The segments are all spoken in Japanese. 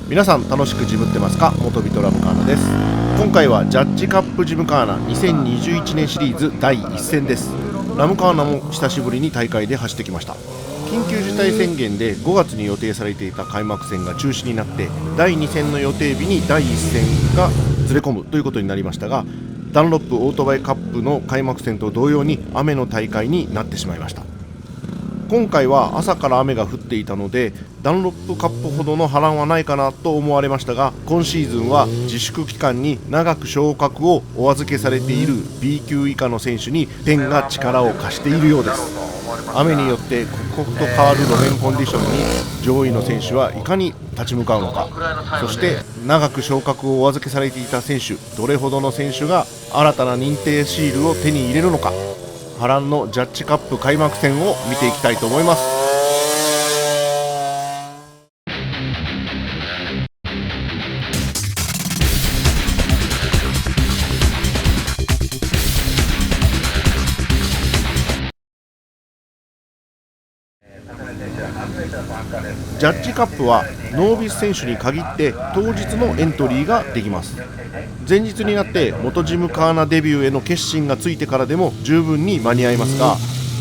皆さん楽しくジムってますか？元ビトラムカーナです。今回はジャッジカップジムカーナ2021年シリーズ第1戦です。ラムカーナも久しぶりに大会で走ってきました。緊急事態宣言で5月に予定されていた開幕戦が中止になって第2戦の予定日に第1戦がずれ込むということになりましたが、ダンロップオートバイカップの開幕戦と同様に雨の大会になってしまいました。今回は朝から雨が降っていたのでダンロップカップほどの波乱はないかなと思われましたが、今シーズンは自粛期間に長く昇格をお預けされている B 級以下の選手に天が力を貸しているようです。雨によって刻々と変わる路面コンディションに上位の選手はいかに立ち向かうのか、そして長く昇格をお預けされていた選手、どれほどの選手が新たな認定シールを手に入れるのか、波乱のジャッジカップ開幕戦を見ていきたいと思います。ジャッジカップはノービス選手に限って当日のエントリーができます。前日になって元ジムカーナデビューへの決心がついてからでも十分に間に合いますが、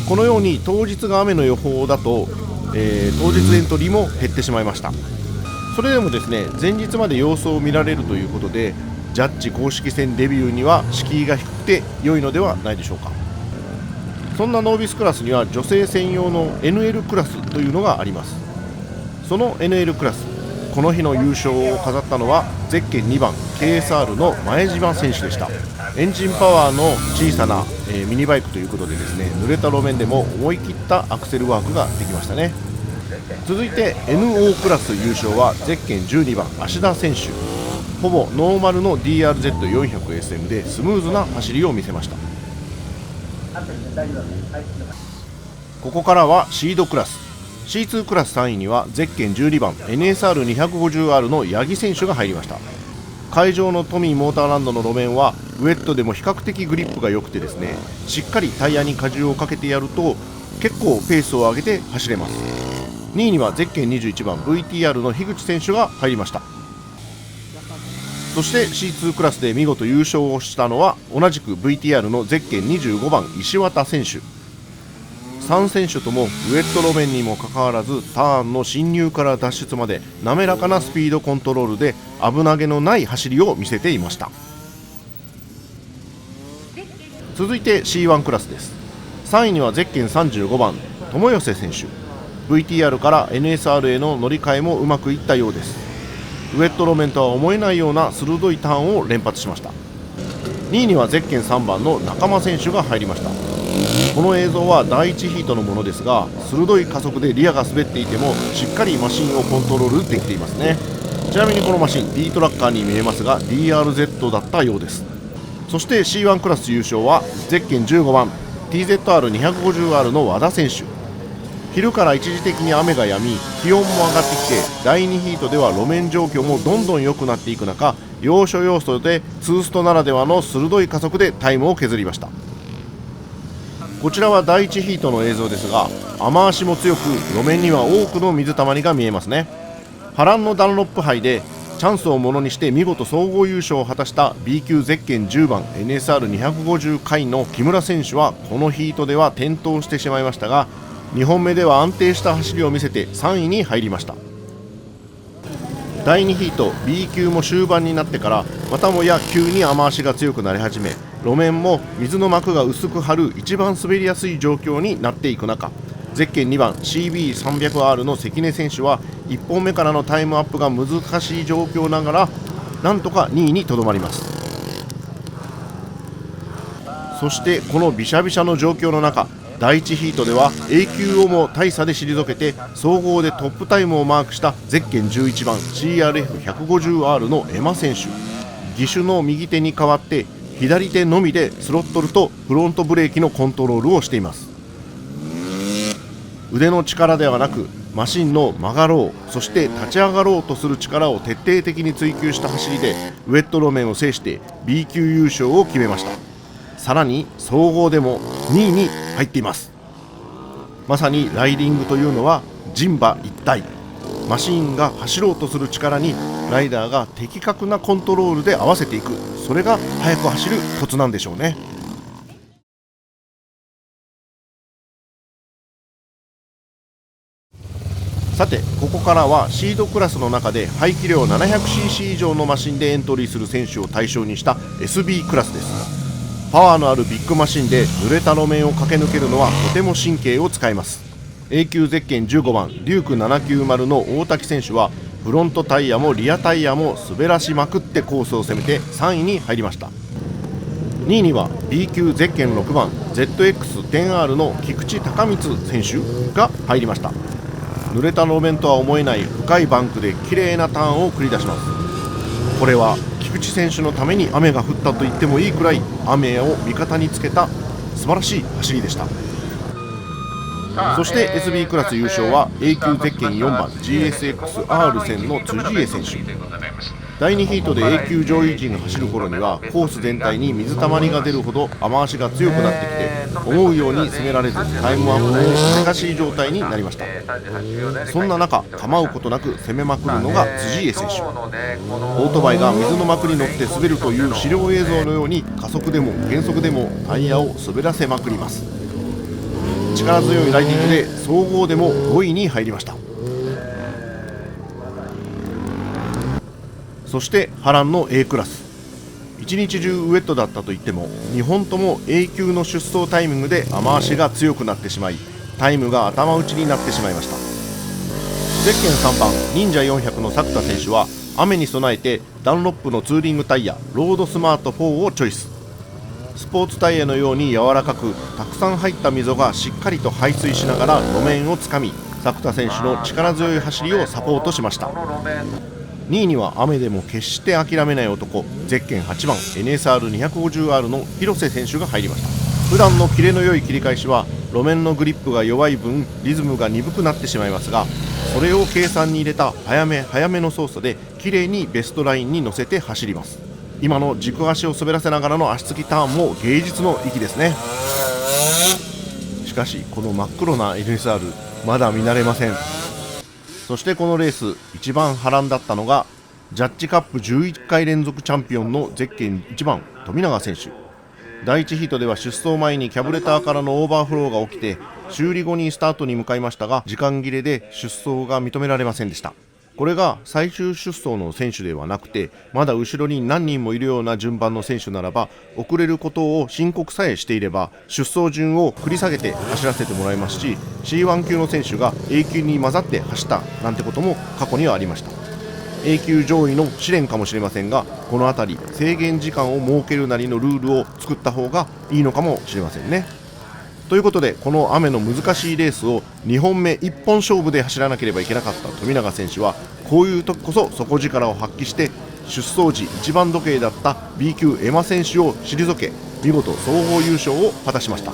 このように当日が雨の予報だと、当日エントリーも減ってしまいました。それでもですね、前日まで様子を見られるということでジャッジ公式戦デビューには敷居が低くて良いのではないでしょうか。そんなノービスクラスには女性専用の NL クラスというのがあります。その NL クラス、この日の優勝を飾ったのはゼッケン2番 KSR の前島選手でした。エンジンパワーの小さな、ミニバイクということでですね、濡れた路面でも思い切ったアクセルワークができましたね。続いて NO クラス優勝はゼッケン12番芦田選手。ほぼノーマルの DRZ400SM でスムーズな走りを見せました。ここからはシードクラス、 C2 クラス3位にはゼッケン12番 NSR250R の八木選手が入りました。会場のトミーモーターランドの路面はウェットでも比較的グリップが良くてですね、しっかりタイヤに荷重をかけてやると結構ペースを上げて走れます。2位にはゼッケン21番 VTR の樋口選手が入りました。そして C2 クラスで見事優勝をしたのは同じく VTR のゼッケン25番石渡選手。3選手ともウェット路面にもかかわらずターンの進入から脱出まで滑らかなスピードコントロールで危なげのない走りを見せていました。続いて C1 クラスです。3位にはゼッケン35番友寄選手。 VTR から NSR への乗り換えもうまくいったようです。ウェット路面とは思えないような鋭いターンを連発しました。2位にはゼッケン3番の仲間選手が入りました。この映像は第1ヒートのものですが、鋭い加速でリアが滑っていてもしっかりマシンをコントロールできていますね。ちなみにこのマシン D トラッカーに見えますが DRZ だったようです。そして C1 クラス優勝はゼッケン15番 TZR250R の和田選手。昼から一時的に雨が止み気温も上がってきて第2ヒートでは路面状況もどんどん良くなっていく中、要所要所でツーストならではの鋭い加速でタイムを削りました。こちらは第1ヒートの映像ですが、雨足も強く路面には多くの水たまりが見えますね。波乱のダンロップ杯でチャンスをものにして見事総合優勝を果たした B 級ゼッケン10番 NSR250 回の木村選手はこのヒートでは転倒してしまいましたが、2本目では安定した走りを見せて3位に入りました。第2ヒート B 級も終盤になってからまたもや急に雨足が強くなり始め、路面も水の膜が薄く張る一番滑りやすい状況になっていく中、ゼッケン2番 CB300R の関根選手は1本目からのタイムアップが難しい状況ながらなんとか2位にとどまります。そしてこのびしゃびしゃの状況の中、第1ヒートでは A 級をも大差で退けて総合でトップタイムをマークしたゼッケン11番 CRF150R のエマ選手。義手の右手に代わって左手のみでスロットルとフロントブレーキのコントロールをしています。腕の力ではなくマシンの曲がろう、そして立ち上がろうとする力を徹底的に追求した走りでウェット路面を制して B 級優勝を決めました。さらに総合でも2位に入っています。まさにライディングというのは人馬一体、マシンが走ろうとする力にライダーが的確なコントロールで合わせていく、それが速く走るコツなんでしょうね。さてここからはシードクラスの中で排気量 700cc 以上のマシンでエントリーする選手を対象にした SB クラスです。パワーのあるビッグマシンで濡れた路面を駆け抜けるのはとても神経を使います。 A 級ゼッケン15番デューク790の大滝選手はフロントタイヤもリアタイヤも滑らしまくってコースを攻めて3位に入りました。2位には B 級ゼッケン6番 ZX10R の菊池孝光選手が入りました。濡れた路面とは思えない深いバンクで綺麗なターンを繰り出します。これは菊池選手のために雨が降ったと言ってもいいくらい雨を味方につけた素晴らしい走りでした。そして SB クラス優勝は A 級ゼッケン4番 GSX-R 戦の辻江選手。第2ヒートで A 級上位陣が走る頃にはコース全体に水たまりが出るほど雨足が強くなってきて思うように攻められずタイムアップも難しい状態になりました。そんな中構うことなく攻めまくるのが辻江選手。オートバイが水の膜に乗って滑るという資料映像のように加速でも減速でもタイヤを滑らせまくります。力強いライディングで総合でも5位に入りました。そして波乱の A クラス。一日中ウェットだったといっても2本とも A 級の出走タイミングで雨足が強くなってしまいタイムが頭打ちになってしまいました。ゼッケン3番忍者400の作田選手は雨に備えてダンロップのツーリングタイヤロードスマート4をチョイス。スポーツタイヤのように柔らかくたくさん入った溝がしっかりと排水しながら路面をつかみ作田選手の力強い走りをサポートしました。2位には雨でも決して諦めない男ゼッケン8番 NSR250R の広瀬選手が入りました。普段のキレの良い切り返しは路面のグリップが弱い分リズムが鈍くなってしまいますがそれを計算に入れた早め早めの操作で綺麗にベストラインに乗せて走ります。今の軸足を滑らせながらの足つきターンも芸術の域ですね。しかしこの真っ黒な NSR まだ見慣れません。そしてこのレース一番波乱だったのがジャッジカップ11回連続チャンピオンのゼッケン1番富永選手。第1ヒートでは出走前にキャブレターからのオーバーフローが起きて修理後にスタートに向かいましたが時間切れで出走が認められませんでした。これが最終出走の選手ではなくてまだ後ろに何人もいるような順番の選手ならば遅れることを申告さえしていれば出走順を繰り下げて走らせてもらいますし C1 級の選手が A 級に混ざって走ったなんてことも過去にはありました。 A 級上位の試練かもしれませんがこの辺り制限時間を設けるなりのルールを作った方がいいのかもしれませんね。ということでこの雨の難しいレースを2本目1本勝負で走らなければいけなかった富永選手はこういう時こそ底力を発揮して出走時1番時計だった B 級エマ選手を退け見事総合優勝を果たしました。